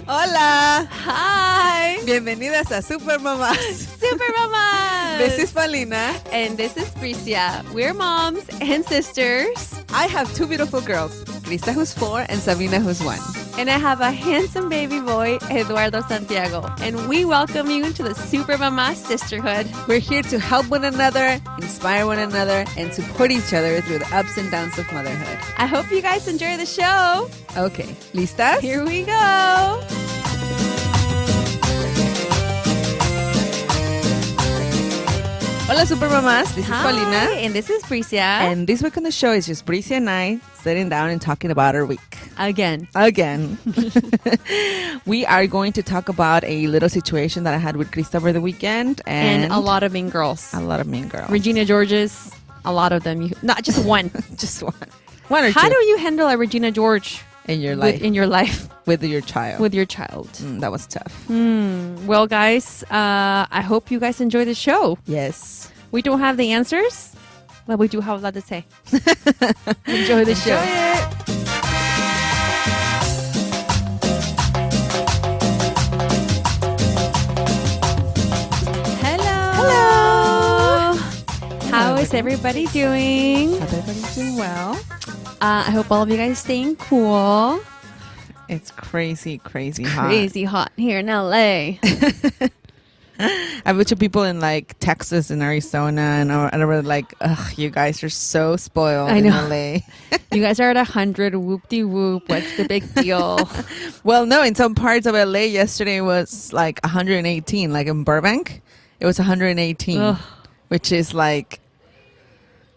Hola. Hi. Bienvenidas a Super Mamás. Super Mamás. This is Paulina. And this is Bricia. We're moms and sisters. I have two beautiful girls, Krista, who's 4, and Sabina, who's 1. And I have a handsome baby boy, Eduardo Santiago. And we welcome you to the Super Mamás Sisterhood. We're here to help one another, inspire one another, and support each other through the ups and downs of motherhood. I hope you guys enjoy the show. Okay, ¿listas? Here we go. Hola, Super Mamás. This is Paulina. And this is Bricia. And this week on the show is just Bricia and I sitting down and talking about our week. Again. We are going to talk about a little situation that I had with Krista over the weekend. And a lot of mean girls. A lot of mean girls. Regina Georges, a lot of them. Not just one. Just one. One or two. How do you handle a Regina George in your life? In your life. With your child. With your child. That was tough. Well, guys, I hope you guys enjoy the show. Yes. We don't have the answers, but we do have a lot to say. Enjoy the show. Enjoy it. Hello. How is everybody doing? Hope everybody's doing well. I hope all of you guys staying cool. It's crazy hot. Crazy hot here in LA. I bet you people in like Texas and Arizona and whatever, like, ugh, you guys are so spoiled in LA. You guys are at 100, whoop-de-whoop. What's the big deal? Well, no, in some parts of LA yesterday was like 118. Like in Burbank, it was 118, Ugh. which is like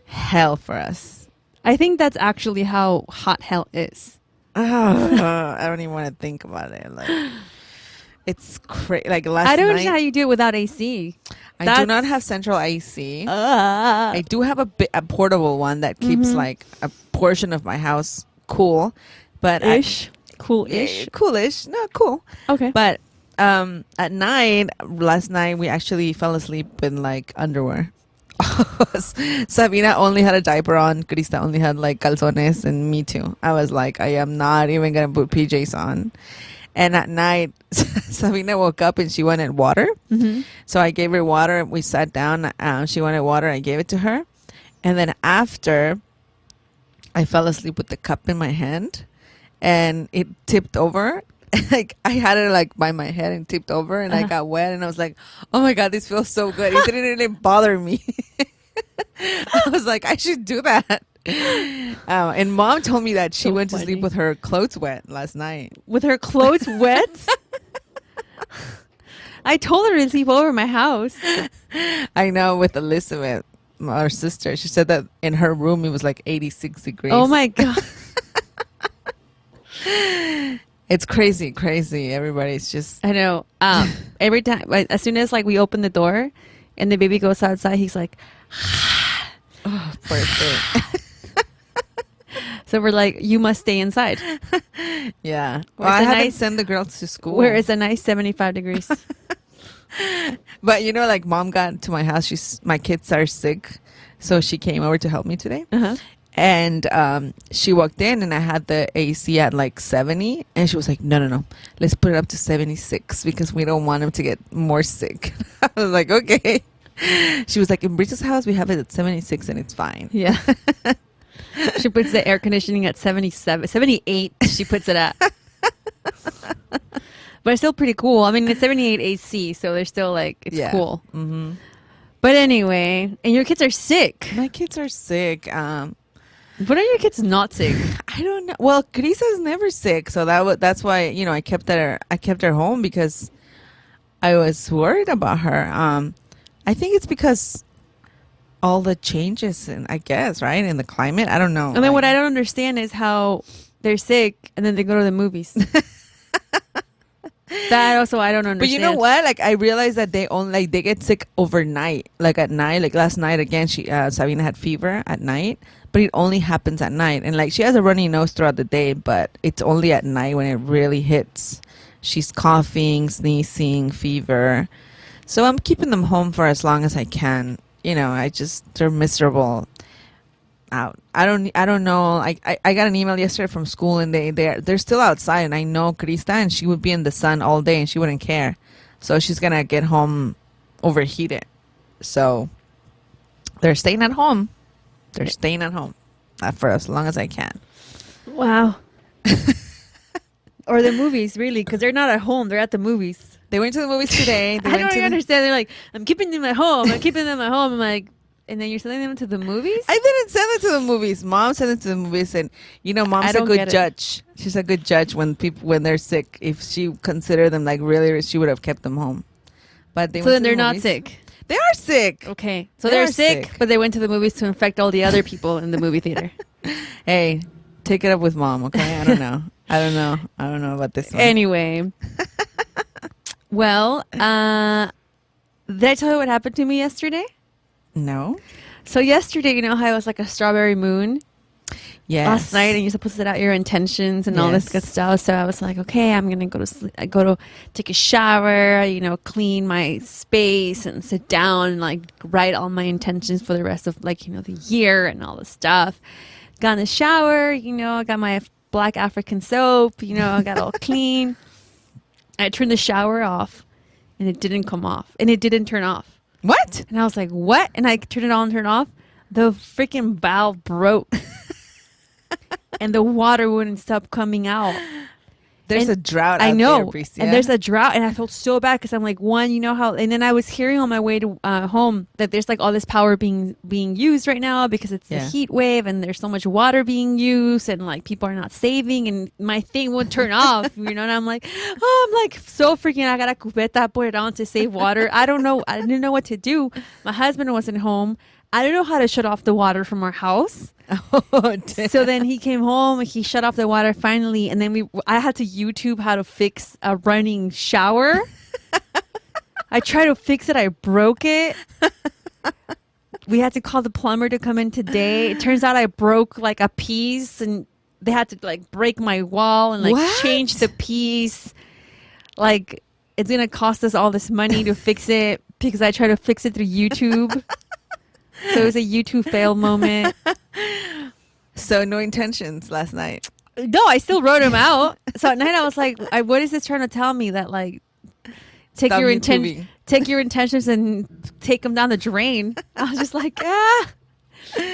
hell for us. I think that's actually how hot hell is. I don't even want to think about it. Like, it's crazy. Like last night, I don't know how you do it without AC. I do not have central AC. I do have a portable one that keeps like a portion of my house cool, but cool-ish. Coolish, not cool. Okay, but at night, last night we actually fell asleep in like underwear. Sabina only had a diaper on. Krista only had like calzones, and me too. I was like, I am not even gonna put PJs on. And at night, Sabina woke up and she wanted water. So I gave her water. We sat down. She wanted water. I gave it to her. And then after, I fell asleep with the cup in my hand. And it tipped over. Like I had it like by my head and tipped over. And I got wet. And I was like, oh my God, this feels so good. It didn't really bother me. I was like, I should do that. And Mom told me that she went to sleep with her clothes wet last night. With her clothes wet? I told her to sleep over my house. I know, with Elizabeth, our sister. She said that in her room it was like 86 degrees. Oh my God. It's crazy. Everybody's just... I know. Every time, like, as soon as like we open the door and the baby goes outside, he's like... Oh, poor thing. So we're like, you must stay inside. Yeah. Well, I haven't sent the girls to school. Where it's a nice 75 degrees. But you know, like Mom got to my house. My kids are sick. So she came over to help me today. And she walked in and I had the AC at like 70. And she was like, no. Let's put it up to 76 because we don't want him to get more sick. I was like, okay. She was like, in Brita's house, we have it at 76 and it's fine. Yeah. She puts the air conditioning at 77, 78 she puts it at. But it's still pretty cool. I mean, it's 78 AC, so they're still like, it's cool. But anyway, and your kids are sick. My kids are sick. When are your kids not sick? I don't know. Well, Crisa's never sick, so that's why, you know, I kept her home because I was worried about her. I think it's because all the changes in, I guess, right, in the climate. I don't know. And then what I don't understand is how they're sick and then they go to the movies. That also I don't understand. But you know what? Like I realized that they get sick overnight. Like at night. Like last night again, Sabina had fever at night, but it only happens at night. And like she has a runny nose throughout the day, but it's only at night when it really hits. She's coughing, sneezing, fever. So I'm keeping them home for as long as I can. You know, they're miserable. out. I don't know. I got an email yesterday from school, and they're still outside, and I know Krista, and she would be in the sun all day, and she wouldn't care. So she's gonna get home overheated. So they're staying at home. They're staying at home for as long as I can. Wow. Or the movies, really, because they're not at home. They're at the movies. They went to the movies today. I don't even understand. They're like, I'm keeping them at home. I'm keeping them at home. I'm like, and then you're sending them to the movies? I didn't send them to the movies. Mom sent them to the movies, and Mom's a good judge. She's a good judge when they're sick. If she considered them like really, she would have kept them home. But so then they're not sick. They are sick. Okay, so they're sick, but they went to the movies to infect all the other people in the movie theater. Hey, take it up with Mom, okay? I don't know. I don't know about this one. Anyway. Well, did I tell you what happened to me yesterday? No. So yesterday, you know how it was like a strawberry moon? Yes. Last night, and you're supposed to set out your intentions and all this good stuff. So I was like, okay, I'm going to go to sleep. I go to take a shower, clean my space and sit down and like write all my intentions for the rest of the year and all this stuff. Got in the shower, I got my black African soap, I got all clean. I turned the shower off and it didn't come off and it didn't turn off. What? And I was like, what? And I turned it on and turned it off. The freaking valve broke. And the water wouldn't stop coming out. There's a drought out there, Bricia. And there's a drought. And I felt so bad because I'm like, and then I was hearing on my way to home that there's like all this power being used right now because it's the heat wave and there's so much water being used and like people are not saving and my thing would turn off, and I'm like so freaking, I got a cubeta, put it on to save water. I don't know. I didn't know what to do. My husband wasn't home. I don't know how to shut off the water from our house. Oh, damn. So then he came home, he shut off the water finally, and then I had to YouTube how to fix a running shower. I tried to fix it, I broke it. We had to call the plumber to come in today. It turns out I broke like a piece and they had to like break my wall and change the piece. Like it's gonna cost us all this money to fix it because I tried to fix it through YouTube. So it was a YouTube fail moment. So no intentions last night. No, I still wrote them out. So at night I was like, what is this trying to tell me? That like, take your intentions and take them down the drain. I was just like, ah.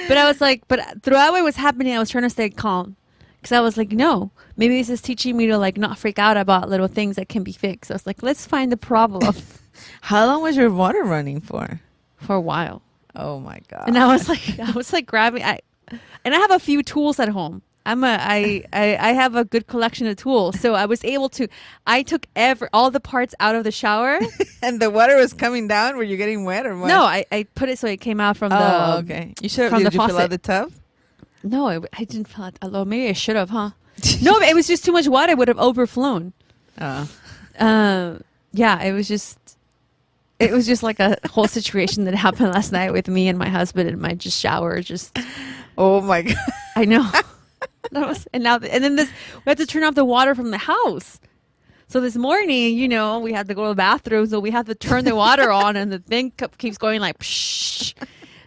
But I was like, but throughout what was happening, I was trying to stay calm. Because I was like, no, maybe this is teaching me to like not freak out about little things that can be fixed. I was like, let's find the problem. How long was your water running for? For a while. Oh my God. And I was like grabbing, and I have a few tools at home. I have a good collection of tools. So I was able to, I took all the parts out of the shower. And the water was coming down? Were you getting wet or what? No, I put it so it came out from the okay. You should have, did you fill out the tub? No, I didn't fill out, although maybe I should have, huh? No, it was just too much water. It would have overflown. Oh. Yeah, it was just like a whole situation that happened last night with me and my husband in my shower. Oh my God. I know. And then we had to turn off the water from the house. So this morning, we had to go to the bathroom, so we had to turn the water on, and the thing keeps going like, psh.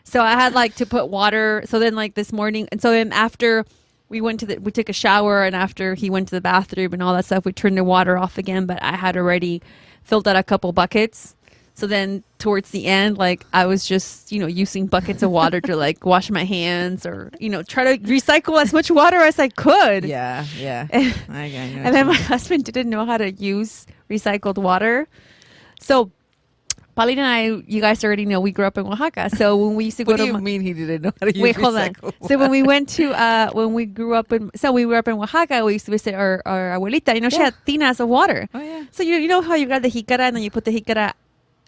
So I had like to put water. So then like this morning, and so then after we took a shower, and after he went to the bathroom and all that stuff, we turned the water off again. But I had already filled out a couple buckets. So then towards the end, like I was just, using buckets of water to like wash my hands or, try to recycle as much water as I could. Yeah. And then my husband didn't know how to use recycled water. So Paulina and I, you guys already know, we grew up in Oaxaca. So when we used to go to... What do you mean he didn't know how to use recycled water? So when we went to, we grew up in Oaxaca, we used to visit our abuelita. She had tinas of water. Oh, yeah. So you know how you got the jicara and then you put the jicara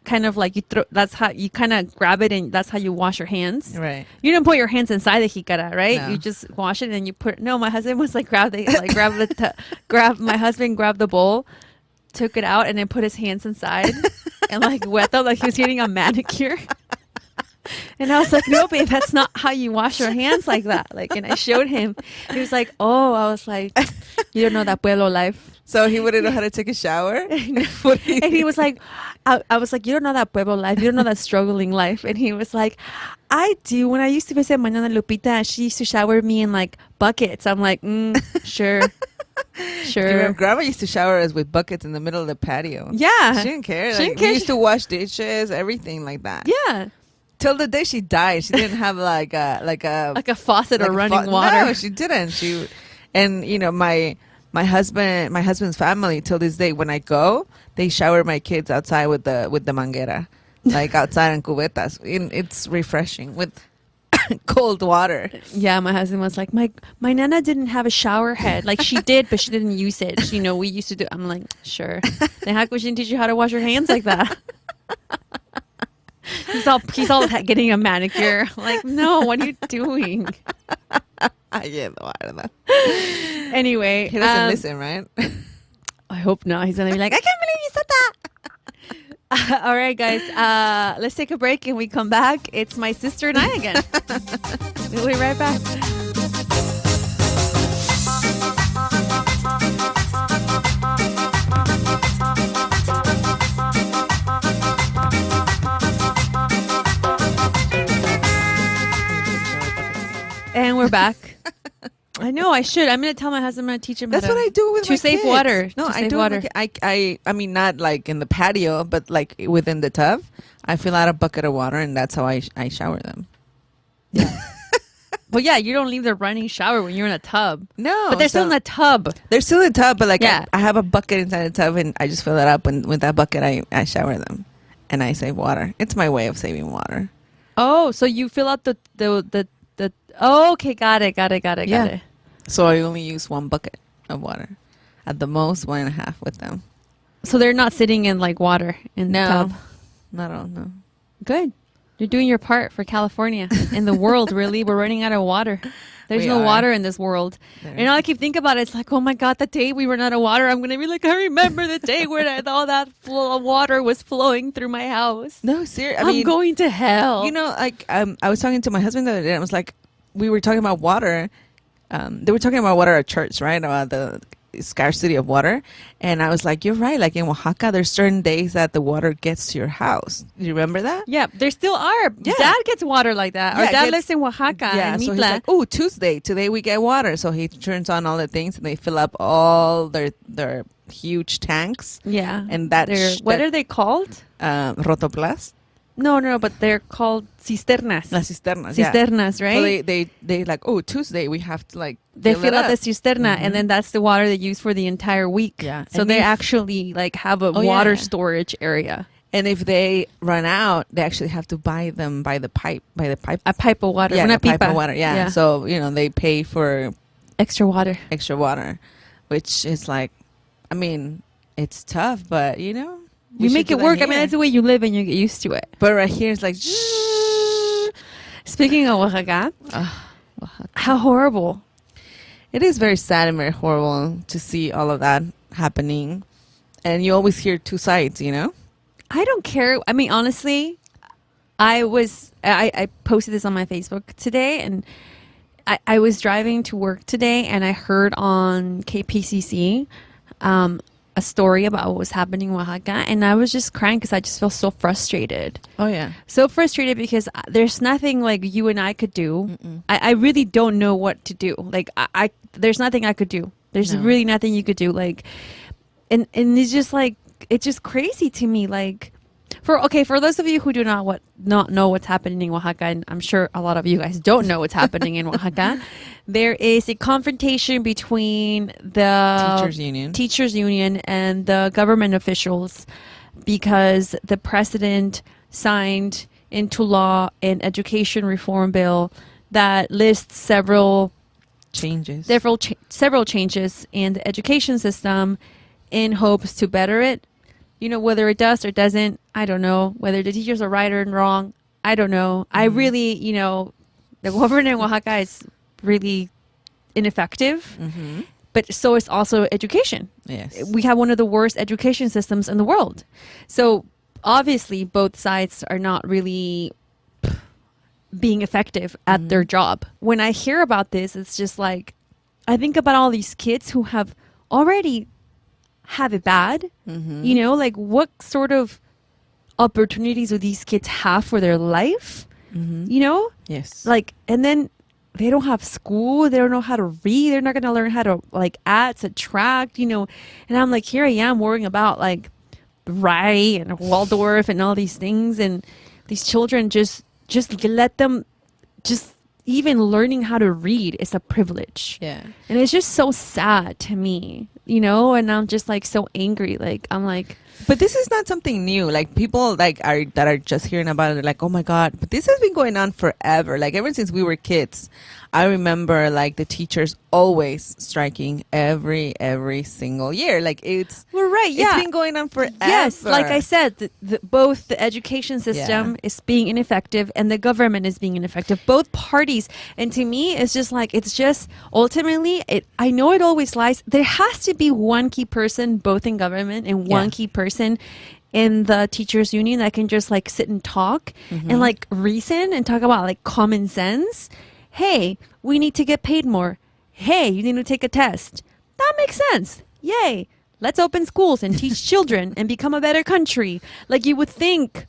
kind of like that's how you kind of grab it and that's how you wash your hands. Right. You don't put your hands inside the jicara, right? No. You just wash it and you my husband was like grabbed the bowl, took it out and then put his hands inside and like wet them like he was getting a manicure. And I was like, no, babe, that's not how you wash your hands like that. Like, and I showed him. He was like, oh, I was like, you don't know that pueblo life. So he wouldn't know how to take a shower? And he was like, I was like, you don't know that pueblo life. You don't know that struggling life. And he was like, I do. When I used to visit Mañana Lupita, she used to shower me in like buckets. I'm like, sure. Sure. Grandma used to shower us with buckets in the middle of the patio. Yeah. She didn't care. She Like, didn't care. we used to wash dishes, everything like that. Yeah. Till the day she died, she didn't have like a faucet or running water. No, she didn't. And you know, my husband's family till this day, when I go, they shower my kids outside with the manguera, like outside in cubetas. It's refreshing with cold water. Yeah, my husband was like, my nana didn't have a shower head. Like she did, but she didn't use it. You know, we used to do. I'm like, sure. Then how come she didn't teach you how to wash your hands like that? He's all getting a manicure. Like, no, what are you doing? Anyway, he doesn't listen, right? I hope not. He's gonna be like, I can't believe you said that. All right, guys. Let's take a break, and we come back. It's my sister and I again. We'll be right back. And we're back. I know I should. I'm going to tell my husband. I'm going to teach him. That's what I do with my to save kids. water. No, to I save do. Water. I mean, not like in the patio, but like within the tub. I fill out a bucket of water, and that's how I shower them. Yeah. Well, yeah, you don't leave the running shower when you're in a tub. No, but they're still in the tub. They're still in the tub, but like Yeah. I have a bucket inside the tub, and I just fill it up, and with that bucket, I shower them, and I save water. It's my way of saving water. Oh, so you fill out the oh, okay, got it. Got it. So I only use one bucket of water, at the most 1.5 with them. So they're not sitting in like water in the tub. Not all. No. Good. You're doing your part for California and the world. Really, we're running out of water. There's no water in this world. And all I keep thinking about it, it's like, oh my God, the day we run out of water, I'm going to be like, I remember the day where all that flow of water was flowing through my house. No, seriously. I'm going to hell. You know, like I was talking to my husband the other day, and I was like, we were talking about water. They were talking about water at church, right? About the scarcity of water. And I was like, you're right. Like in Oaxaca, there's certain days that the water gets to your house. Do you remember that? Yeah, there still are. Yeah. Dad gets water like that. Yeah, Our dad lives in Oaxaca. Yeah, in so Mitla. he's like, oh, Tuesday. Today we get water. So he turns on all the things, and they fill up all their huge tanks. Yeah. And that what are they called? Rotoplas. No, but they're called cisternas. Las cisternas. Cisternas, right? So they like, oh, Tuesday we have to like they fill out the up. cisterna, and then that's the water they use for the entire week. Yeah. So And they if- actually like have a water storage area. And if they run out, they actually have to buy them by the pipe. A pipe of water. Yeah, Una a pipe pipa. of water. Yeah. So, you know, they pay for Extra water. extra water, which is like, I mean, it's tough, but you know, we You should make do it that work. I here. mean, that's the way you live and you get used to it. But right here it's like, Speaking of Oaxaca, how horrible. it is very sad and very horrible to see all of that happening. And you always hear two sides, you know? I don't care. I mean, honestly, I posted this on my Facebook today, and I was driving to work today, and I heard on KPCC a story about what was happening in Oaxaca, and I was just crying because I just feel so frustrated. Oh, yeah. So frustrated because there's nothing like you and I could do. I really don't know what to do. Like there's nothing I could do. There's really nothing you could do. Like, and it's just like, it's just crazy to me. Like, for those of you who do not know what's happening in Oaxaca, and I'm sure a lot of you guys don't know what's happening in Oaxaca, there is a confrontation between the teachers union and the government officials because the president signed into law an education reform bill that lists several changes in the education system in hopes to better it. You know, whether it does or doesn't, I don't know. Whether the teachers are right or wrong, I don't know. I really, you know, the government in Oaxaca is really ineffective, but so is also education. Yes. We have one of the worst education systems in the world. So obviously both sides are not really being effective at their job. When I hear about this, it's just like, I think about all these kids who have already have it bad. You know, like what sort of opportunities do these kids have for their life? You know? Yes. Like, and then they don't have school. They don't know how to read. They're not going to learn how to like add, subtract, you know. And I'm like, here I am worrying about like Rye and Waldorf and all these things. And these children just let them just even learning how to read is a privilege. Yeah. And it's just so sad to me, you know, and I'm just like so angry. Like, I'm like, but this is not something new. Like people like are just hearing about it. They're like, oh my God, but this has been going on forever. Like ever since we were kids. I remember like the teachers always striking every single year. Like it's we're right. Yeah. It's been going on forever. Yes. Like I said, both the education system is being ineffective and the government is being ineffective. Both parties. And to me, it's just like, it's just ultimately, I know it always lies. There has to be one key person, both in government and one key person in the teachers union that can just like sit and talk and like reason and talk about like common sense. Hey, we need to get paid more. Hey, you need to take a test. That makes sense. Yay. Let's open schools and teach children and become a better country. Like you would think.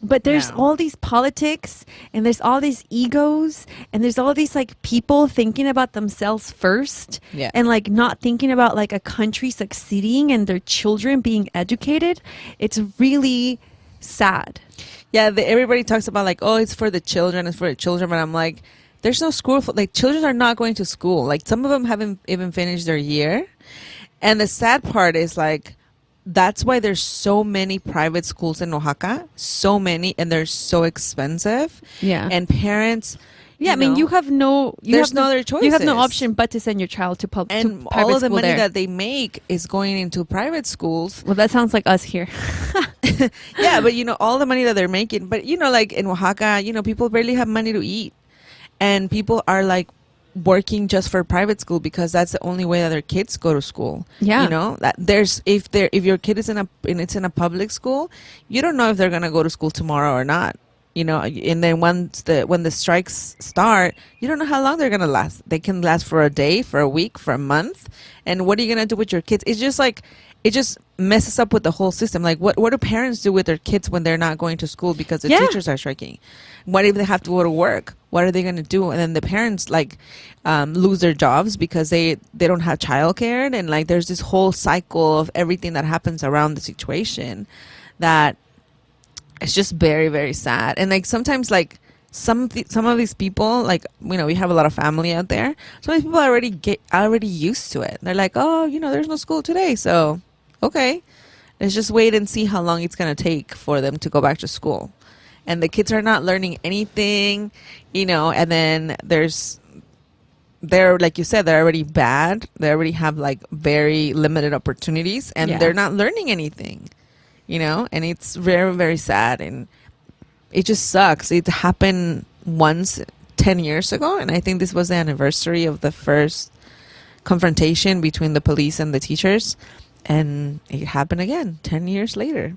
But there's all these politics and there's all these egos and there's all these like people thinking about themselves first and like not thinking about like a country succeeding and their children being educated. It's really sad. Yeah, everybody talks about like, oh, it's for the children, but I'm like, there's no school for, like, children are not going to school. Like, some of them haven't even finished their year. And the sad part is, like, that's why there's so many private schools in Oaxaca. So many. And they're so expensive. Yeah. And parents... Yeah, I mean, you have no... There's no other choices. You have no option but to send your child to private school. And all of the money that they make is going into private schools. Well, that sounds like us here. Yeah, but, you know, all the money that they're making. But, you know, like, in Oaxaca, you know, people barely have money to eat. And people are like working just for private school because that's the only way that their kids go to school. Yeah, you know that if your kid is in a public school, you don't know if they're gonna go to school tomorrow or not. You know, and then when the strikes start, you don't know how long they're gonna last. They can last for a day, for a week, for a month. And what are you gonna do with your kids? It's just like it just messes up with the whole system. Like what do parents do with their kids when they're not going to school because the teachers are striking? What if they have to go to work? What are they going to do? And then the parents like lose their jobs because they don't have childcare. And like there's this whole cycle of everything that happens around the situation that it's just very, very sad. And like sometimes like some of these people, like, you know, we have a lot of family out there. Some of these people already used to it. They're like, oh, you know, there's no school today. So, okay, let's just wait and see how long it's going to take for them to go back to school. And the kids are not learning anything, you know, and then they're, like you said, they're already bad. They already have like very limited opportunities and they're not learning anything, you know, and it's very, very sad. And it just sucks. It happened once 10 years ago. And I think this was the anniversary of the first confrontation between the police and the teachers. And it happened again 10 years later.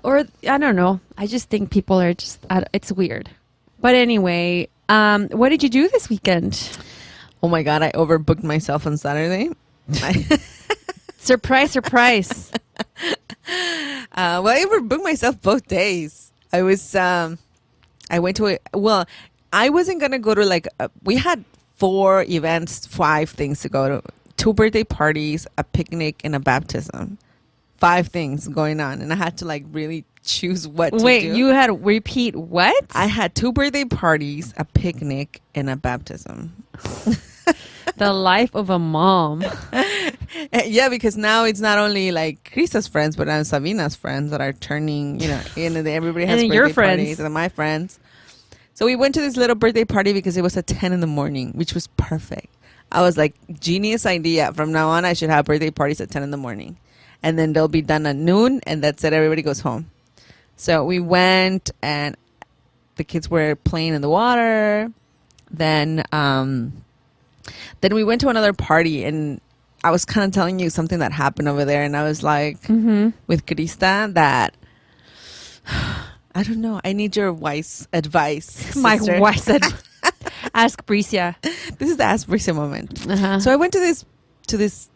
Or I don't know. I just think people are just, it's weird. But anyway, what did you do this weekend? Oh my God, I overbooked myself on Saturday. Surprise, surprise. Well, I overbooked myself both days. I went to I wasn't going to go to like, we had 4 events, 5 things to go to. 2 birthday parties, a picnic, and a baptism. 5 things going on, and I had to like really choose what to do. Wait, you had repeat what? I had 2 birthday parties, a picnic, and a baptism. The life of a mom. Yeah, because now it's not only like Krista's friends, but now Sabina's friends that are turning, you know, and everybody has birthday your friends. parties, and my friends. So we went to this little birthday party because it was at 10 in the morning, which was perfect. I was like, genius idea. From now on, I should have birthday parties at 10 in the morning. And then they'll be done at noon, and that's it. Everybody goes home. So we went, and the kids were playing in the water. Then we went to another party, and I was kind of telling you something that happened over there. And I was like, with Krista, that I don't know. I need your wise advice, My sister. wife said, "Ask Bricia." This is the Ask Bricia moment. Uh-huh. So I went to this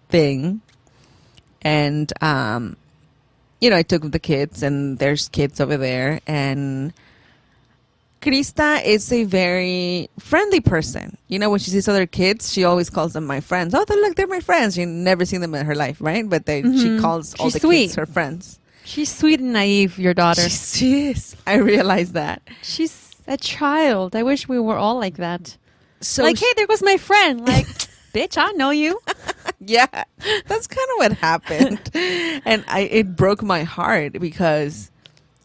thing, and I took the kids, and there's kids over there, and Krista is a very friendly person. When she sees other kids, she always calls them my friends. Oh, look, they're my friends. She never seen them in her life, right? But she calls all She's the sweet. kids her friends. She's sweet and naive, your daughter. She is. I realize that. She's a child. I wish we were all like that. So Like, hey, there goes my friend. Like, bitch, I know you. yeah, that's kind of what happened. And it broke my heart because,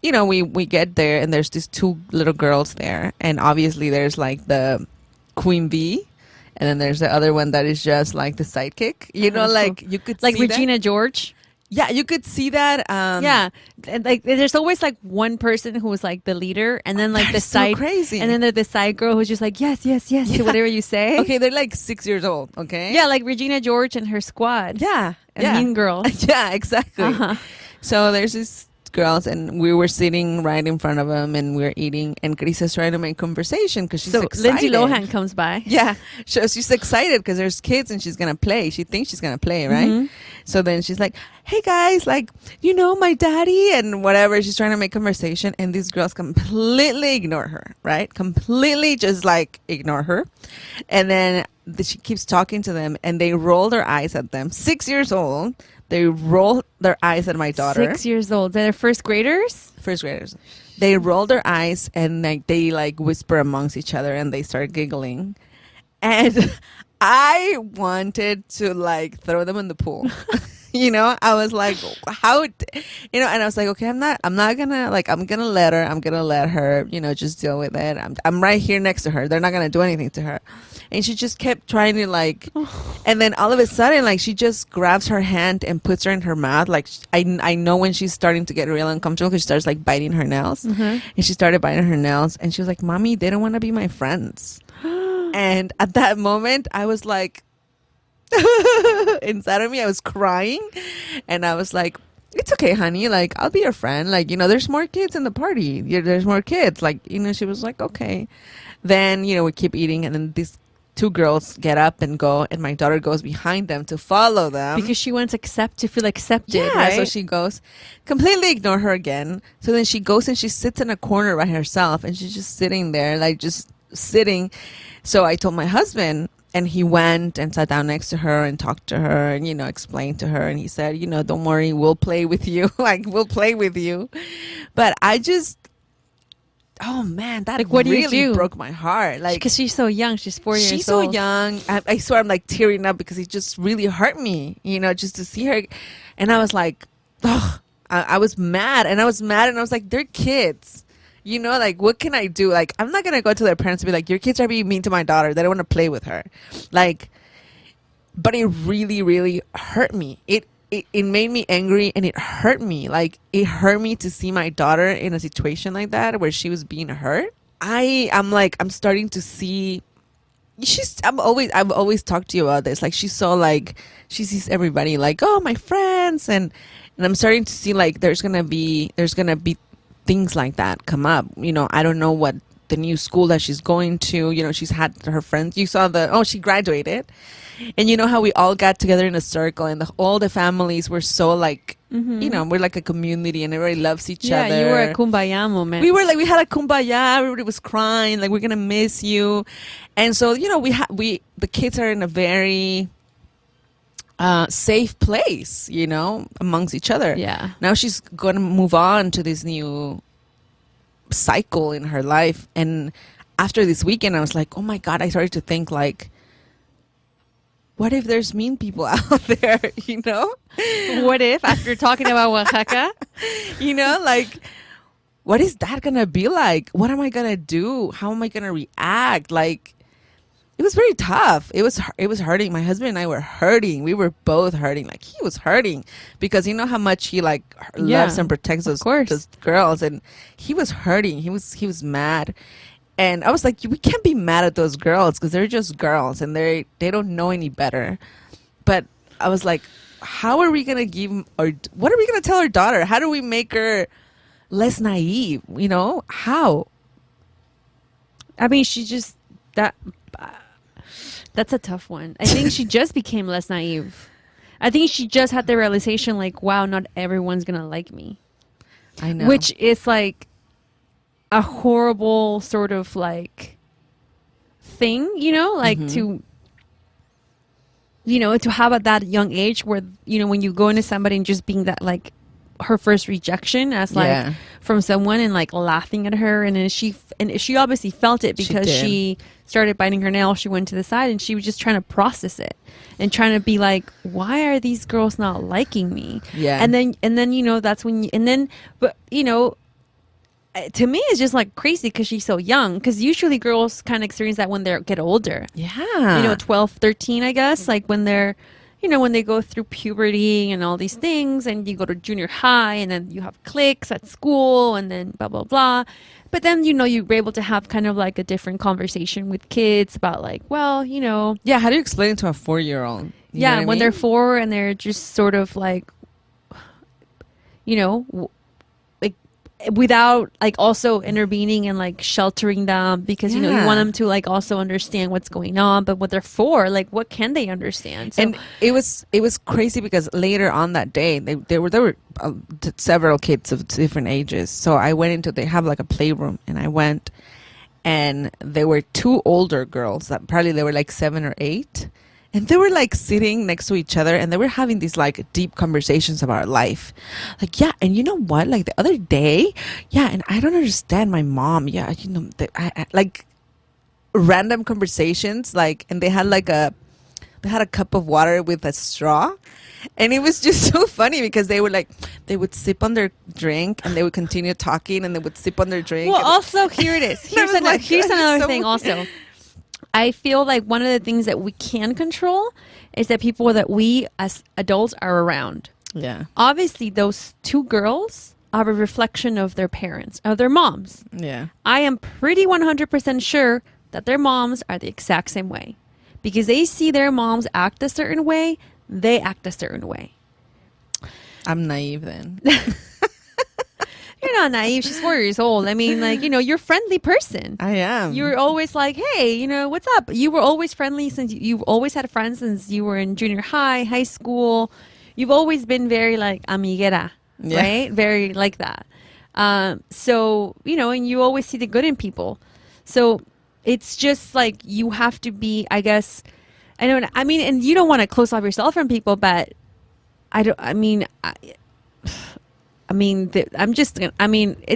we get there and there's these two little girls there. And obviously there's like the queen bee. And then there's the other one that is just like the sidekick. Like you could Like see Regina that. George. Yeah, you could see that. Yeah. And like, there's always like one person who is like the leader. And then like That the is so side. crazy. And then there's the side girl who's just like, yes, yes, yes, to whatever you say. Okay, they're like 6 years old, okay? Yeah, like Regina George and her squad. Yeah. And yeah. Mean Girls. Yeah, exactly. Uh-huh. So there's these girls, and we were sitting right in front of them, and we were eating, and Crisa's trying to make conversation because she's So excited. Lindsay Lohan comes by. Yeah, so she's excited because there's kids and she's gonna play. She thinks she's gonna play, right? Mhm. So then she's like, "Hey guys, like, my daddy and whatever." She's trying to make conversation, and these girls completely ignore her, right? Completely just like ignore her, and then she keeps talking to them, and they roll their eyes at them. 6 years old, they roll their eyes at my daughter. 6 years old. They're first graders? First graders. They roll their eyes and they whisper amongst each other and they start giggling. And I wanted to throw them in the pool. I was like, and I was like, okay, I'm not gonna I'm gonna let her, just deal with it. I'm right here next to her. They're not gonna do anything to her. And she just kept trying to and then all of a sudden, she just grabs her hand and puts her in her mouth. I know when she's starting to get real uncomfortable because she starts biting her nails. Mm-hmm. And she started biting her nails and she was like, "Mommy, they don't want to be my friends." And at that moment, I was like, inside of me, I was crying. And I was like, "It's okay, honey. I'll be your friend. There's more kids in the party. There's more kids." She was like, "Okay." Then, we keep eating. And then these two girls get up and go. And my daughter goes behind them to follow them. Because she wants to feel accepted, Yeah, right? so she goes, completely ignore her again. So then she goes and she sits in a corner by herself. And she's just sitting there, just sitting. So I told my husband, and he went and sat down next to her and talked to her and, explained to her. And he said, "Don't worry, we'll play with you." We'll play with you. But I just, oh man, that what do you really do? broke my heart. Because she's so young. She's 4 years old. She's so young. I swear I'm tearing up because it just really hurt me, just to see her. And I was like, oh, I was mad. And I was like, they're kids. What can I do? I'm not going to go to their parents and be like, "Your kids are being mean to my daughter. They don't want to play with her." But it really, really hurt me. It made me angry and it hurt me. It hurt me to see my daughter in a situation like that where she was being hurt. I'm starting to see I've always talked to you about this. She's so she sees everybody oh, my friends, and I'm starting to see there's gonna be things like that come up. I don't know what the new school that she's going to. She's had her friends. You saw she graduated, and how we all got together in a circle, and all the families were so Mm-hmm. we're like a community, and everybody loves each Yeah, other. you were a kumbaya moment. We were we had a kumbaya. Everybody was crying, we're gonna miss you. And so the kids are in a very safe place, amongst each other. Yeah. Now she's gonna move on to this new cycle in her life. And after this weekend, I was like, oh my God, I started to think what if there's mean people out there, What if, after talking about Oaxaca? What is that going to be like? What am I going to do? How am I going to react? It was very tough. It was hurting. My husband and I were hurting. We were both hurting. He was hurting because how much he loves and protects those girls, and he was hurting. He was mad. And I was like, we can't be mad at those girls because they're just girls and they don't know any better. But I was like, how are we going to what are we going to tell our daughter? How do we make her less naive? You know, how? I mean, she just that. That's a tough one. I think she just became less naive. I think she just had the realization, like, wow, not everyone's gonna like me. I know. Which is like a horrible sort of like thing, you know, like to, you know, to have at that young age where, you know, when you go into somebody and just being that, like, her first rejection as like from someone and like laughing at her, and then she obviously felt it because she started biting her nail. She went to the side and she was just trying to process it and trying to be like, why are these girls not liking me? And then you know, that's when but you know, to me it's just like crazy because she's so young, because usually girls kind of experience that when they get older, you know, 12, 13, I guess, like when they're, you know, when they go through puberty and all these things, and you go to junior high, and then you have cliques at school, and then blah, blah, blah. But then, you know, you're able to have kind of like a different conversation with kids about like, well, you know. Yeah, how do you explain it to a 4-year-old? Yeah, when they're 4 and they're just sort of like, you know, like without like also intervening and like sheltering them, because you know you want them to like also understand what's going on. But when they're 4, like what can they understand? So, and it was crazy because later on that day there were several kids of different ages. So I went into, they have like a playroom, and I went, and there were 2 older girls that probably they were like 7 or 8. And they were like sitting next to each other, and they were having these like deep conversations about life. Like, yeah, and you know what? Like the other day, yeah, and I don't understand my mom. Yeah, you know, I like random conversations. Like, and they had a cup of water with a straw, and it was just so funny because they would sip on their drink and they would continue talking, and they would sip on their drink. Well, also here it is. Here's another thing. Also, I feel like one of the things that we can control is that people that we as adults are around. Yeah. Obviously, those 2 girls are a reflection of their parents, of their moms. Yeah. I am pretty 100% sure that their moms are the exact same way, because they see their moms act a certain way, they act a certain way. I'm naive then. You're not naive. She's 4 years old. I mean, like, you know, you're a friendly person. I am. You're always like, hey, you know, what's up? You were always friendly since you've always had friends since you were in junior high school. You've always been very like amiguera, right? Very like that. So, you know, and you always see the good in people. So it's just like you have to be, I guess, I mean, and you don't want to close off yourself from people, but it's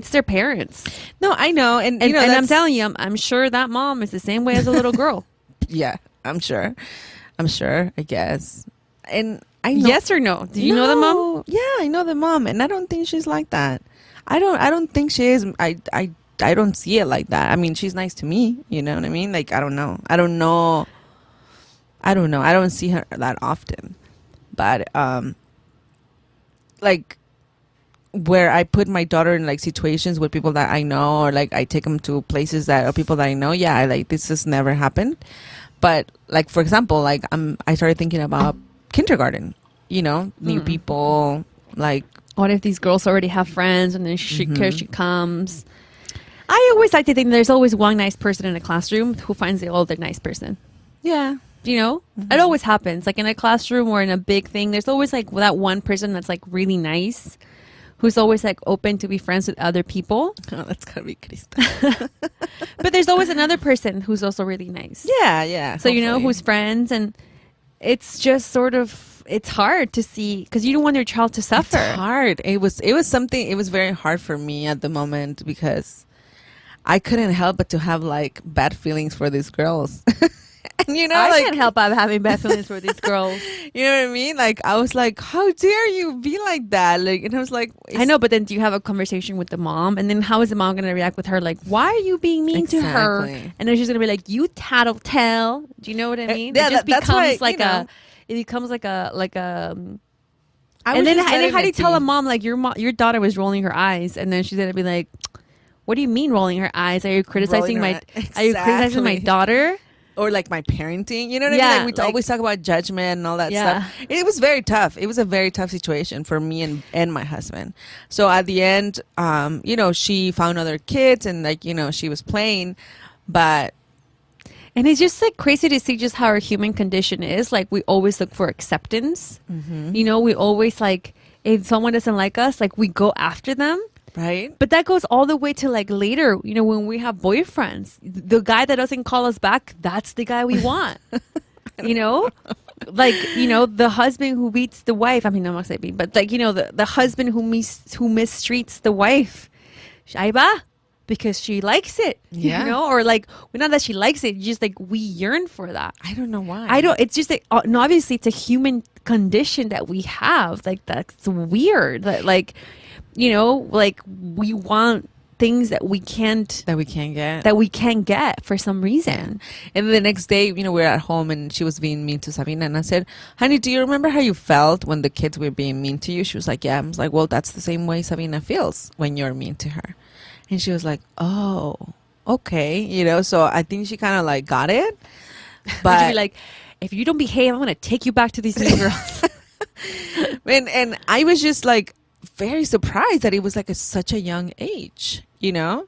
their parents. No, I know. And you know, and I'm telling you, I'm sure that mom is the same way as a little girl. Yeah, I'm sure, I guess. And I know. Yes or no? Do you know the mom? Yeah, I know the mom, and I don't think she's like that. I don't think she is. I don't see it like that. I mean, she's nice to me. You know what I mean? Like, I don't know. I don't see her that often. But like, where I put my daughter in like situations with people that I know, or like I take them to places that are people that I know. Yeah, like this has never happened. But like, for example, like I started thinking about kindergarten, you know, new people. Like, what if these girls already have friends and then she comes? I always like to think there's always one nice person in a classroom who finds the other nice person. Yeah. You know, it always happens. Like in a classroom or in a big thing, there's always like that one person that's like really nice, who's always like open to be friends with other people. Oh, that's gotta be Krista. But there's always another person who's also really nice. Yeah, yeah. So, you know, who's friends, and it's just sort of, it's hard to see because you don't want your child to suffer. It's hard. It was very hard for me at the moment because I couldn't help but to have like bad feelings for these girls. And you know, I can't help but having bad feelings for these girls. You know what I mean? Like, I was like, how dare you be like that? Like, and I was like, I know, but then do you have a conversation with the mom? And then how is the mom going to react with her? Like, why are you being mean to her? And then she's going to be like, you tattletale. Do you know what I mean? Yeah, it just becomes why, like know, it becomes like a and then how do you tell a mom like your daughter was rolling her eyes, and then she's going to be like, what do you mean rolling her eyes? Are you criticizing my daughter? or like my parenting, you know what I Yeah, mean? Like we like- always talk about judgment and all that Yeah. stuff. It was very tough. It was a very tough situation for me and my husband. So at the end, you know, she found other kids and like, you know, she was playing, but And it's just like crazy to see just how our human condition is. Like we always look for acceptance. You know, we always like, if someone doesn't like us, like we go after them. right? But that goes all the way to like later, you know, when we have boyfriends, the guy that doesn't call us back, that's the guy we want. You know, like, you know, the husband who beats the wife. I mean, I'm not saying beat, but like, you know, the husband who mistreats the wife. Ahí va, because she likes it, Yeah. you know, or like, well, not that she likes it, just like we yearn for that. I don't know why. It's just like, and obviously it's a human condition that we have. Like, that's weird. That, like, you know, like we want things that we can't get for some reason. And the next day, you know, we were at home and she was being mean to Sabina. And I said, honey, do you remember how you felt when the kids were being mean to you? She was like, yeah. I was like, well, that's the same way Sabina feels when you're mean to her. And she was like, oh, okay. You know, so I think she kind of like got it. But be like, if you don't behave, I'm going to take you back to these mean girls. and I was just like very surprised that it was like such a young age, you know?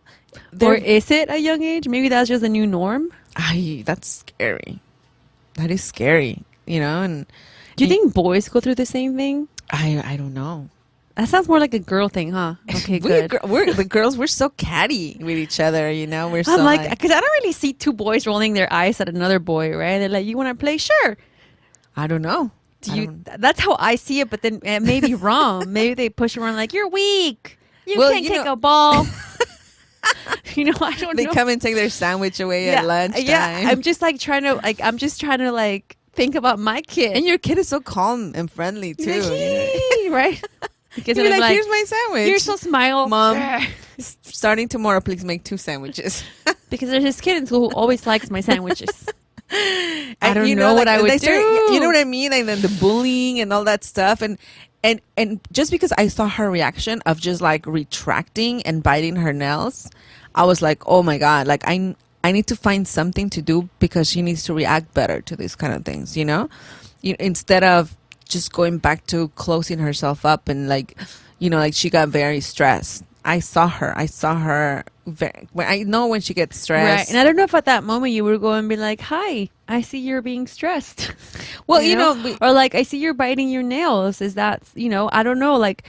Or is it a young age? Maybe that's just a new norm. That's scary. That is scary, you know? And Do you think boys go through the same thing? I don't know. That sounds more like a girl thing, huh? Okay, good. We're the girls. We're so catty with each other, you know. We're so I'm like, because I don't really see two boys rolling their eyes at another boy, right? They're like, "You want to play? Sure." I don't know. That's how I see it, but then it may be wrong. Maybe they push around like, "You're weak. You can't take a ball." You know, I don't know. They come and take their sandwich away at lunchtime. Yeah, I'm just trying to think about my kid. And your kid is so calm and friendly too. Like, you know? right? Because You're I'm like, here's my sandwich. You're so smile, Mom. Starting tomorrow, please make 2 sandwiches. Because there's this kid in school who always likes my sandwiches. I don't you know what like, I would do. You know what I mean? And then the bullying and all that stuff. And just because I saw her reaction of just like retracting and biting her nails, I was like, oh my God, like I need to find something to do because she needs to react better to these kind of things, you know? Instead of just going back to closing herself up and like, you know, like she got very stressed. I saw her I know when she gets stressed. Right. And I don't know if at that moment you would go and be like, hi, I see you're being stressed. Well, you know or like, I see you're biting your nails. Is that, you know, I don't know. Like,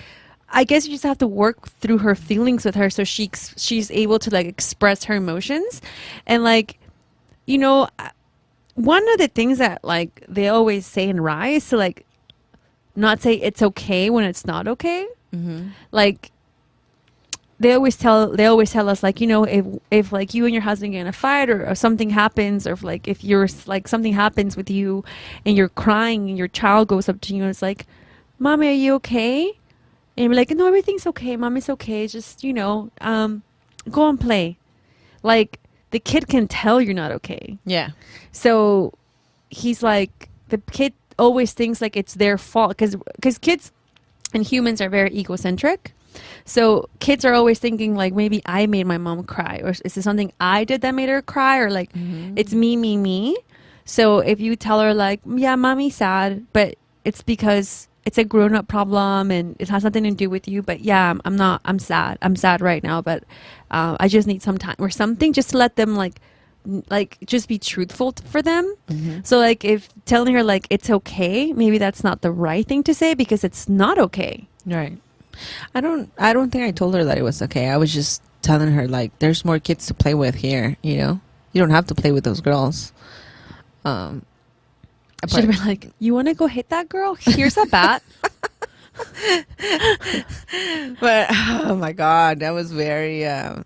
I guess you just have to work through her feelings with her so she's able to like express her emotions. And like, you know, one of the things that like they always say in Rye is to like not say it's okay when it's not okay. Mm-hmm. Like, they always tell us like, you know, if like you and your husband get in a fight or something happens, or if you're like something happens with you and you're crying and your child goes up to you and it's like, Mommy, are you okay? And you're like, no, everything's okay, Mom, it's okay, just, you know, go and play. Like, the kid can tell you're not okay. Yeah. So he's like, the kid always thinks like it's their fault because kids and humans are very egocentric. So kids are always thinking like, maybe I made my mom cry, or is it something I did that made her cry, or like it's me. So if you tell her like, yeah, Mommy's sad, but it's because it's a grown-up problem and it has nothing to do with you, but yeah, I'm sad right now, but I just need some time or something, just to let them like just be truthful for them. So like, if telling her like it's okay, maybe that's not the right thing to say because it's not okay. Right. I don't think I told her that it was okay. I was just telling her like, there's more kids to play with here, you know? You don't have to play with those girls. Should have been like, you want to go hit that girl? Here's a bat. But oh my God, that was very Well,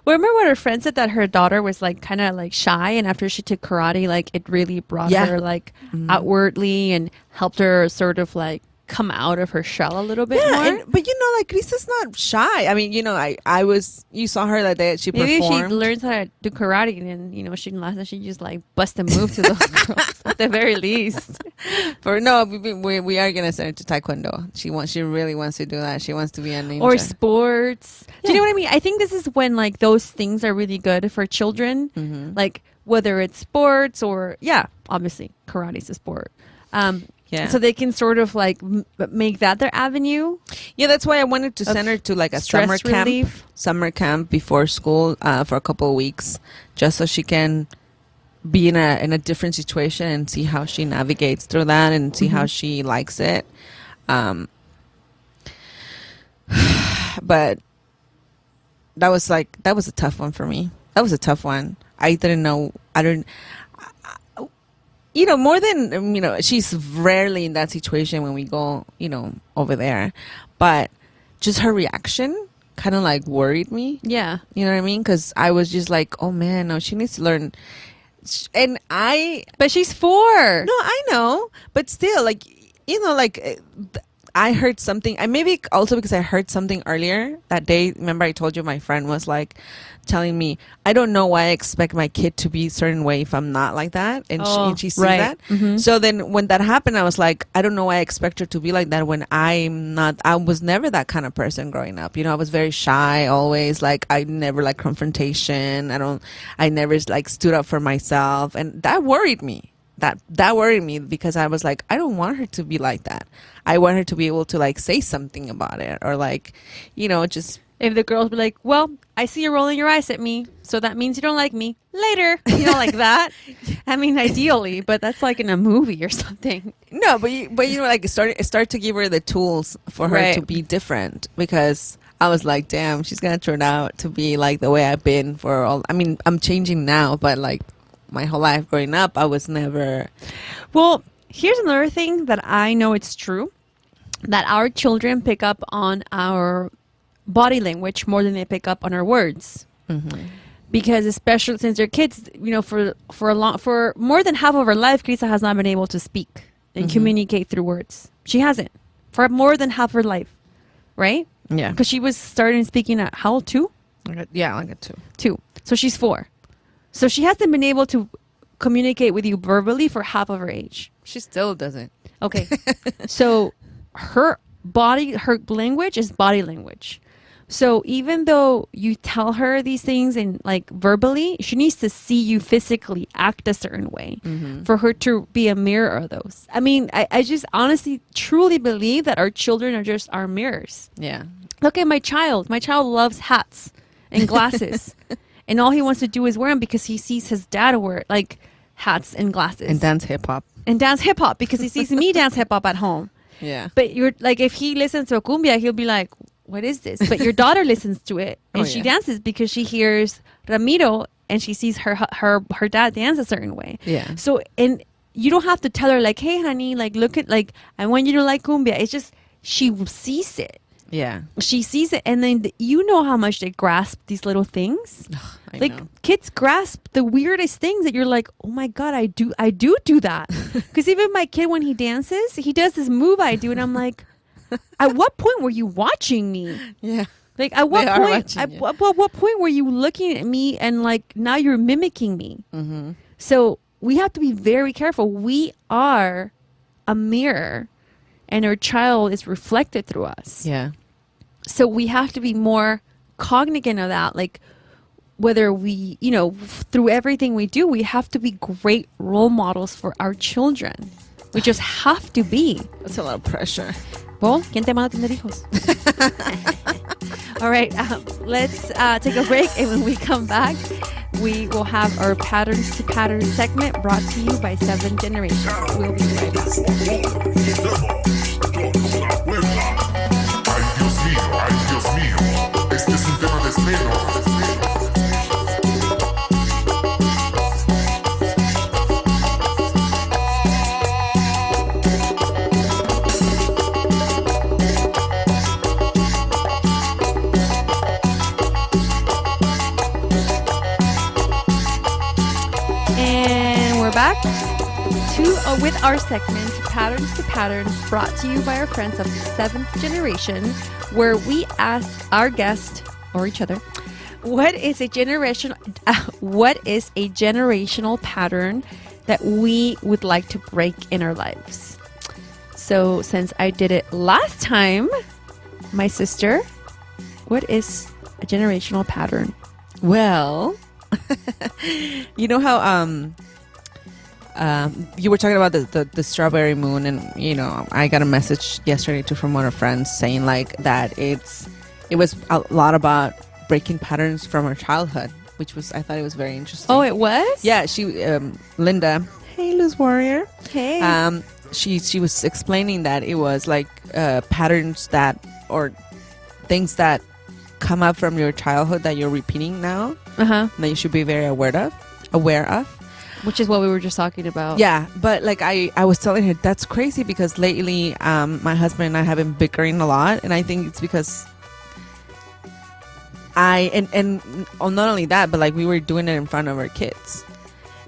remember what her friend said, that her daughter was like kind of like shy, and after she took karate, like it really brought her like outwardly and helped her sort of like come out of her shell a little bit more. But you know, like Krista's not shy. I mean, you know, you saw her that day, she maybe performed. if she learns how to do karate, and you know, she just like bust a move to those girls at the very least. We are gonna send her to taekwondo. She really wants to do that. She wants to be a ninja. Or sports. Do you know what I mean? I think this is when like those things are really good for children. Like whether it's sports or obviously karate's a sport. Yeah. So they can sort of like make that their avenue. Yeah, that's why I wanted to send her to like a stress relief. summer camp before school for a couple of weeks, just so she can be in a different situation and see how she navigates through that and see how she likes it. But that was a tough one for me. That was a tough one. I didn't know. More than, she's rarely in that situation when we go, over there. But just her reaction kind of like worried me. Yeah. You know what I mean? Because I was just like, oh man, no, she needs to learn. But she's 4. No, I know. But still, like, I heard something. Maybe also because I heard something earlier that day. Remember, I told you my friend was like telling me, I don't know why I expect my kid to be a certain way if I'm not like that. And she sees that. Mm-hmm. So then when that happened, I was like, I don't know why I expect her to be like that when I'm not. I was never that kind of person growing up. I was very shy always. Like, I never like confrontation. I never like stood up for myself. And that worried me. That worried me because I was like, I don't want her to be like that. I want her to be able to like say something about it or like, just. If the girls be like, well, I see you rolling your eyes at me, so that means you don't like me. Later. Like that. I mean, ideally, but that's like in a movie or something. No, but like start to give her the tools for her to be different, because I was like, damn, she's going to turn out to be like the way I've been for all. I mean, I'm changing now, but like my whole life growing up, I was never. Well, here's another thing that I know it's true, that our children pick up on our body language more than they pick up on our words. Mm-hmm. Because especially since they're kids, for more than half of her life, Krisa has not been able to speak and communicate through words. She hasn't for more than half her life, right? Yeah. Because she was starting speaking at how old? 2? Yeah, like a 2. 2. So she's 4. So she hasn't been able to communicate with you verbally for half of her age. She still doesn't. Okay. So her language is body language. So even though you tell her these things and like verbally, she needs to see you physically act a certain way for her to be a mirror of those. I mean, I just honestly, truly believe that our children are just our mirrors. Yeah. Look at my child. My child loves hats and glasses. And all he wants to do is wear them because he sees his dad wear like hats and glasses. And dance hip hop. Because he sees me dance hip hop at home. Yeah. But you're like, if he listens to a cumbia, he'll be like, what is this? But your daughter listens to it and she dances because she hears Ramiro and she sees her dad dance a certain way. Yeah. So, and you don't have to tell her like, hey, honey, like, look at, like, I want you to like cumbia. It's just, she sees it. Yeah. She sees it. And then you know how much they grasp these little things. I know. Kids grasp the weirdest things that you're like, oh my God, I do that. Because even my kid, when he dances, he does this move I do. And I'm like, at what point were you watching me? Yeah. Like at what point? At what point were you looking at me and like now you're mimicking me? Mm-hmm. So we have to be very careful. We are a mirror, and our child is reflected through us. Yeah. So we have to be more cognizant of that. Like whether we, through everything we do, we have to be great role models for our children. We just have to be. That's a lot of pressure. Well, ¿quién te manda a tener hijos? All right, let's take a break, and when we come back, we will have our Patterns to Patterns segment brought to you by 7 Generations. We'll be right back. Ay, Dios mío, este es un tema de espero. Back with our segment Patterns to Patterns, brought to you by our friends of 7th Generation, where we ask our guest or each other what is a generational pattern that we would like to break in our lives. So since I did it last time, my sister, what is a generational pattern? Well, You know how you were talking about the strawberry moon, and I got a message yesterday too from one of our friends saying like that it was a lot about breaking patterns from her childhood, which was, I thought it was very interesting. Oh, it was? Yeah, she Linda, hey Luz Warrior. Hey. She was explaining that it was like patterns that, or things that come up from your childhood that you're repeating now, that you should be very aware of. Which is what we were just talking about. Yeah, but like I was telling her, that's crazy because lately my husband and I have been bickering a lot, and I think it's because and not only that, but like we were doing it in front of our kids,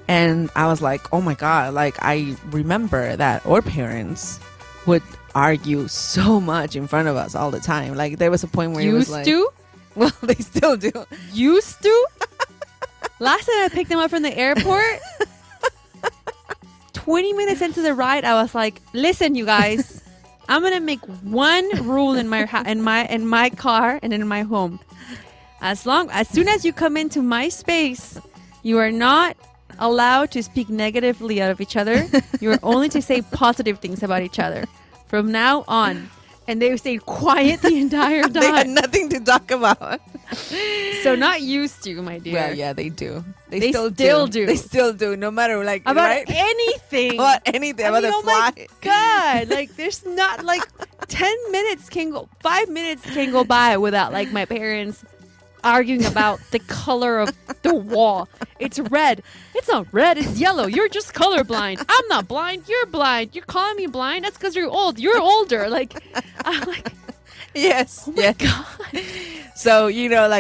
and I was like, oh my god, like I remember that our parents would argue so much in front of us all the time. Like there was a point where it was like, well, they still do. Used to? Last time I picked them up from the airport, 20 minutes into the ride, I was like, listen, you guys, I'm going to make one rule in my car and in my home. As soon as you come into my space, you are not allowed to speak negatively out of each other. You are only to say positive things about each other from now on. And they stayed quiet the entire time. They had nothing to talk about. So not used to, my dear. Well, yeah, they do. They still do. They still do. No matter like about right? anything. About anything. About the fly. My God, like there's not like 5 minutes can go by without like my parents arguing about the color of the wall. It's red. It's not red. It's yellow. You're just colorblind. I'm not blind. You're blind. You're calling me blind. That's because you're old. You're older. Like, I'm like, yes. Oh my God. So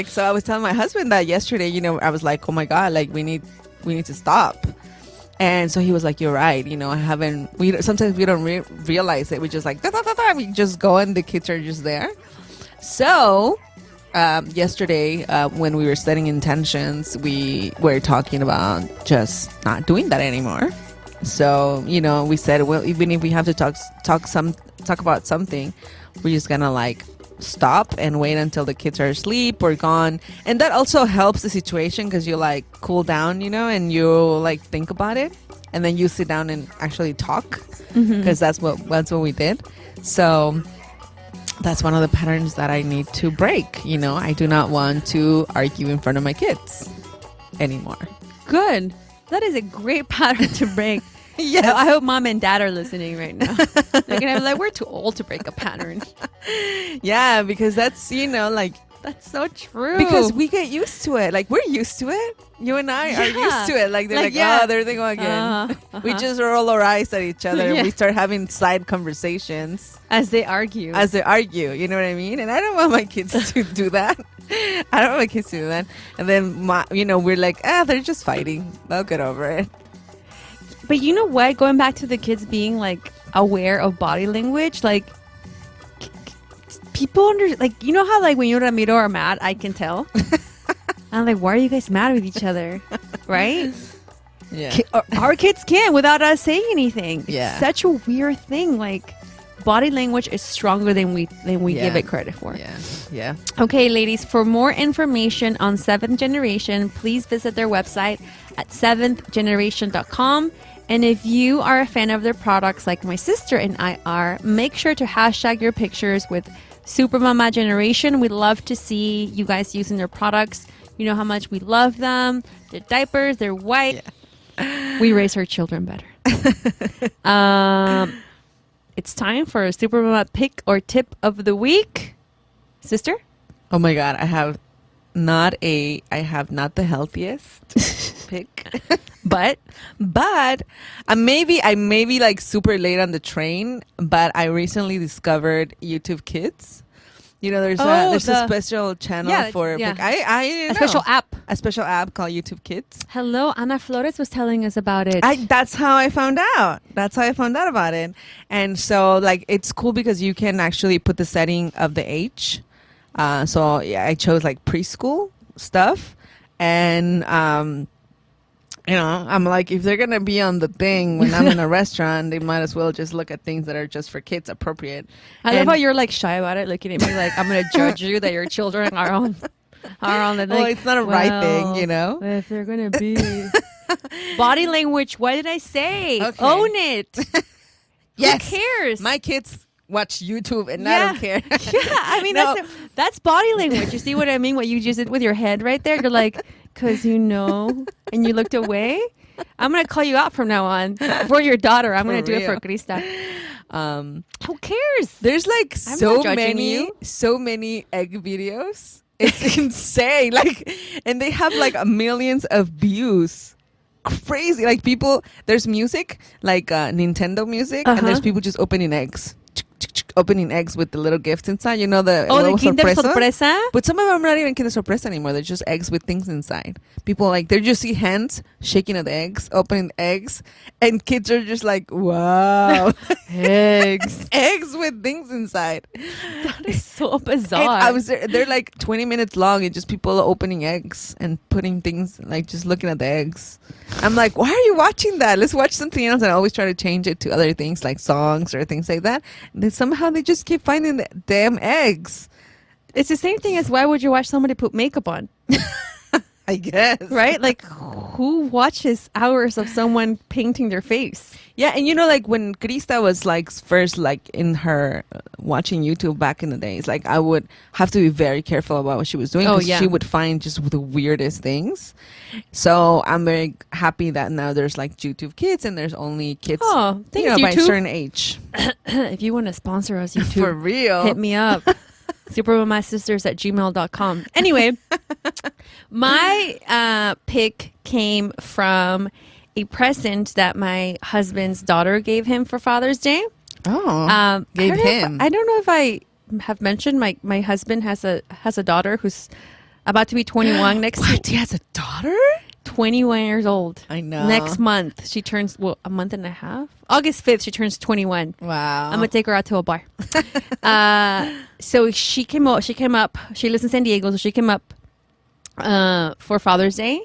so I was telling my husband that yesterday. I was like, oh my God, like we need to stop. And so he was like, you're right. Sometimes we don't realize it. We just like we just go and the kids are just there. So. Yesterday, when we were setting intentions, we were talking about just not doing that anymore. So, we said, well, even if we have to talk about something, we're just gonna like stop and wait until the kids are asleep or gone. And that also helps the situation because you like cool down, and you like think about it, and then you sit down and actually talk because that's what we did. So. That's one of the patterns that I need to break. I do not want to argue in front of my kids anymore. Good. That is a great pattern to break. Yes. I hope mom and dad are listening right now. They're going to be like, we're too old to break a pattern. Yeah, because that's, that's so true. Because we get used to it. Like, we're used to it. You and I are used to it. Like, they're like, oh, there they go again. We just roll our eyes at each other. And we start having side conversations. As they argue. You know what I mean? And I don't want my kids to do that. I don't want my kids to do that. And then, we're like, they're just fighting. They'll get over it. But you know what? Going back to the kids being, like, aware of body language, like, people you know how like when you and Ramiro are mad, I can tell. I'm like, why are you guys mad with each other? Right? Yeah. Our kids can without us saying anything. Yeah. It's such a weird thing. Like body language is stronger than we give it credit for. Yeah. Yeah. Okay, ladies, for more information on Seventh Generation, please visit their website at seventhgeneration.com. And if you are a fan of their products like my sister and I are, make sure to hashtag your pictures with Super Mama Generation. We'd love to see you guys using their products. You know how much we love them. Their diapers, they're white. Yeah. We raise our children better. It's time for a Super Mama pick or tip of the week. Sister? Oh my God, I have not the healthiest pick. But I may be like super late on the train, but I recently discovered YouTube Kids. There's a special channel for a special app called YouTube Kids. Hello, Ana Flores was telling us about it. That's how I found out. About it. And so like it's cool because you can actually put the setting of the age. So yeah, I chose like preschool stuff, and I'm like, if they're going to be on the thing when I'm in a restaurant, they might as well just look at things that are just for kids appropriate. I love how you're like shy about it, looking at me like I'm going to judge you that your children are on are on the Well, it's not a right thing, you know? If they're going to be. Body language. What did I say? Okay. Own it. Yes. Who cares? My kids watch YouTube and I Yeah. don't care. Yeah, I mean, No. that's body language. You see what I mean? What you just did with your head right there? You're like, because you know, and you looked away. I'm going to call you out from now on for your daughter. I'm going to do it for real. Krista. Who cares? There's like I'm so not judging you. many egg videos. It's insane. Like, and they have like millions of views. Crazy. Like people, there's music, like Nintendo music, and there's people just opening eggs. Opening eggs with the little gifts inside. You know, the Oh, the little Kinder Sorpresa? But some of them are not even Kinder Sorpresa anymore. They're just eggs with things inside. People like, they just see hands shaking at the eggs, opening eggs, and kids are just like, wow. Eggs. Eggs with things inside. That is so bizarre. And I was there, they're like 20 minutes long and just people opening eggs and putting things, like just looking at the eggs. I'm like, why are you watching that? Let's watch something else. And I always try to change it to other things like songs or things like that. And then somehow they just keep finding the damn eggs. It's the same thing as why would you watch somebody put makeup on? I guess. Right? Like, who watches hours of someone painting their face? Yeah, and you know, like when Krista was like first like in her watching YouTube back in the days, like I would have to be very careful about what she was doing Oh, because yeah. she would find just the weirdest things. So I'm very happy that now there's like YouTube Kids and there's only kids, Oh, thanks, you know, by a YouTube. certain age. If you want to sponsor us, YouTube, For real. hit me up. Super Mamás Sisters at gmail.com. Anyway, my pick came from a present that my husband's daughter gave him for Father's Day. Oh, gave him. I don't know if I have mentioned my husband has a daughter who's about to be 21 next What? He has a daughter? 21 years old. I know. Next month she turns a month and a half. August 5th she turns 21. Wow. I'm gonna take her out to a bar. So she came up. She lives in San Diego, so she came up for Father's Day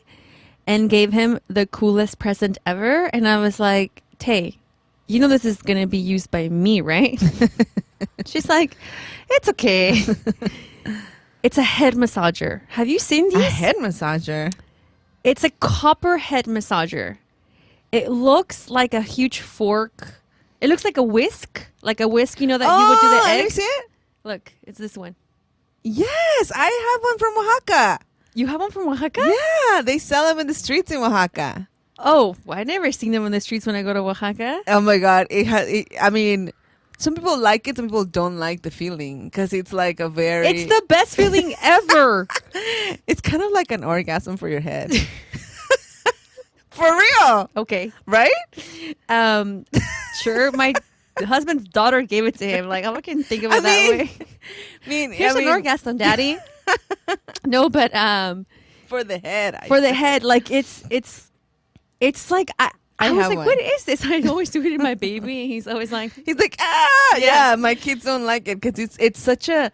and gave him the coolest present ever. And I was like, Tay, you know this is gonna be used by me, right? She's like, it's okay. It's a head massager. Have you seen these? A head massager. It's a copper head massager. It looks like a huge fork. It looks like a whisk. Like a whisk, you know, that you would do the Let me eggs. see it. Look, it's this one. Yes, I have one from Oaxaca. You have one from Oaxaca? Yeah, they sell them in the streets in Oaxaca. Oh, well, I never seen them on the streets when I go to Oaxaca. Oh my God. I mean, some people like it, some people don't like the feeling because it's like a very. It's the best feeling ever. It's kind of like an orgasm for your head. For real. Okay. Right? Sure. My husband's daughter gave it to him. Like, I can think of it that way. Here's an orgasm, Daddy. No, but for the head. for the head, like it's like I was have like, one. what is this? I always do it in my baby, and he's always like, He's like, yeah. My kids don't like it because it's such a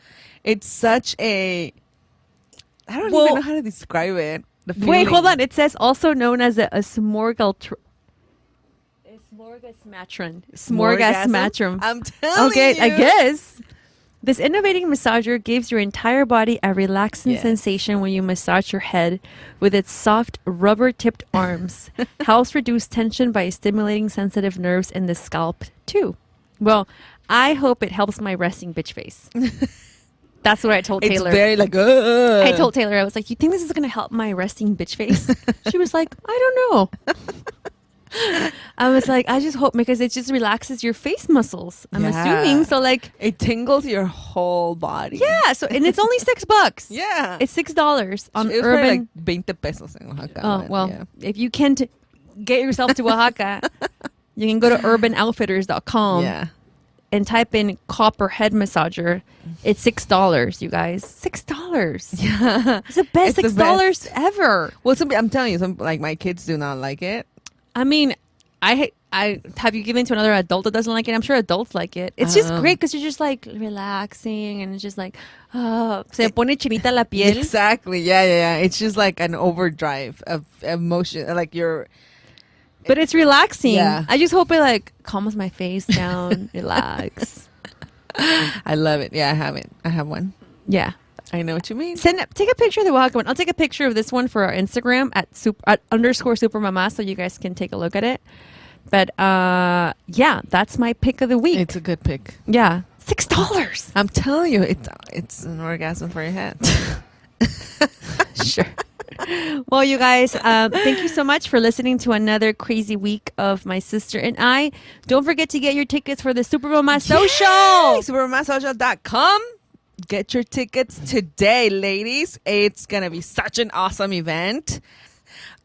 I don't even know how to describe it. The wait, feeling. hold on. It says also known as a smorgasmatron. Smorgasmatron. I'm telling Okay, you. I guess. This innovating massager gives your entire body a relaxing Yes. sensation when you massage your head with its soft, rubber-tipped arms. Helps reduce tension by stimulating sensitive nerves in the scalp, too. Well, I hope it helps my resting bitch face. That's what I told It's Taylor. very like, I told Taylor, I was like, you think this is going to help my resting bitch face? She was like, I don't know. I was like, I just hope because it just relaxes your face muscles. I'm Yeah. assuming. So like, it tingles your whole body. yeah. So, and it's only $6. Yeah. It's $6 on It was probably Urban. like 20 pesos in Oaxaca. Oh, but well, yeah. if you can't get yourself to Oaxaca, you can go to urbanoutfitters.com Yeah. and type in copper head massager. It's $6, you guys. $6. Yeah. It's the best It's the $6 ever. Well, I'm telling you, some like my kids do not like it. I mean, I have you given to another adult that doesn't like it? I'm sure adults like it. It's just great because you're just like relaxing and it's just like, se pone chinita la piel. Exactly. Yeah. It's just like an overdrive of emotion. Like you're. But it's relaxing. Yeah. I just hope it like calms my face down, relax. I love it. Yeah, I have it. I have one. Yeah. I know what you mean. Take a picture of the Oaxaca one. I'll take a picture of this one for our Instagram at _Super Mamás so you guys can take a look at it. But yeah, that's my pick of the week. It's a good pick. Yeah, $6. I'm telling you, it's an orgasm for your head. Sure. Well, you guys, thank you so much for listening to another crazy week of my sister and I. Don't forget to get your tickets for the Super Mamás Social. SuperMamásSocial.com. Get your tickets today, ladies. It's going to be such an awesome event.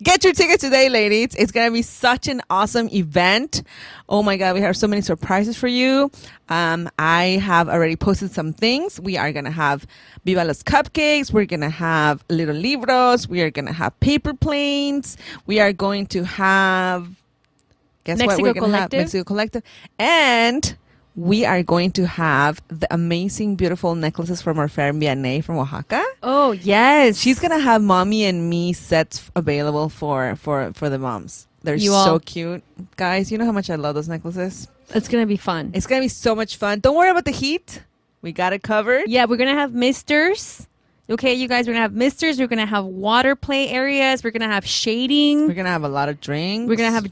Get your tickets today, ladies. It's going to be such an awesome event. Oh my God, we have so many surprises for you. I have already posted some things. We are going to have Viva los Cupcakes. We're going to have little libros. We are going to have paper planes. We are going to have, guess what? We're going to have Mexico Collective. And we are going to have the amazing, beautiful necklaces from our friend Vianney from Oaxaca. Oh, yes. She's going to have mommy and me sets available for the moms. They're so cute. Guys, you know how much I love those necklaces? It's going to be fun. It's going to be so much fun. Don't worry about the heat. We got it covered. Yeah, we're going to have misters. Okay, you guys, we're going to have misters. We're going to have water play areas. We're going to have shading. We're going to have a lot of drinks. We're going to have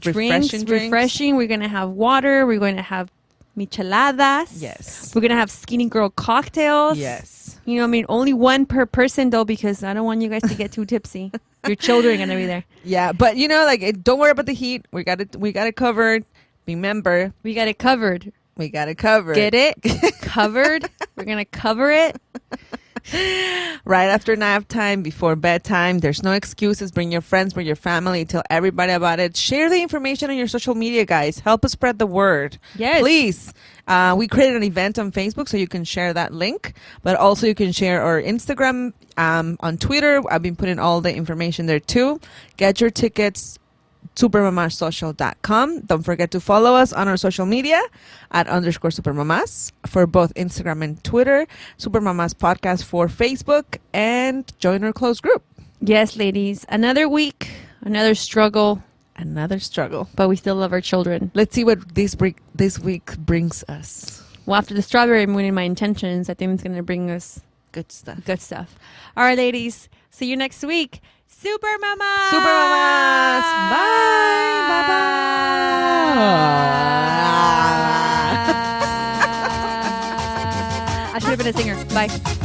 refreshing. We're going to have water. We're going to have micheladas. Yes. We're going to have skinny girl cocktails. Yes. You know what I mean? Only one per person, though, because I don't want you guys to get too tipsy. Your children are going to be there. Yeah, but you know, don't worry about the heat. We got it covered. Remember. We got it covered. We got it covered. Get it? Covered. We're going to cover it. Right after nap time, before bedtime. There's no excuses. Bring your friends, bring your family. Tell everybody about it. Share the information on your social media, guys. Help us spread the word. Yes. Please. We created an event on Facebook, so you can share that link. But also you can share our Instagram, on Twitter. I've been putting all the information there too. Get your tickets. SuperMamásSocial.com. Don't forget to follow us on our social media at _SuperMamás for both Instagram and Twitter. Super Mamás Podcast for Facebook, and join our closed group. Yes, ladies. Another week, another struggle. Another struggle. But we still love our children. Let's see what this week brings us. Well, after the strawberry moon and my intentions, I think it's going to bring us good stuff. Good stuff. All right, ladies. See you next week. Super Mamás! Super Mamás! Bye! Bye-bye! I should have been a singer. Bye.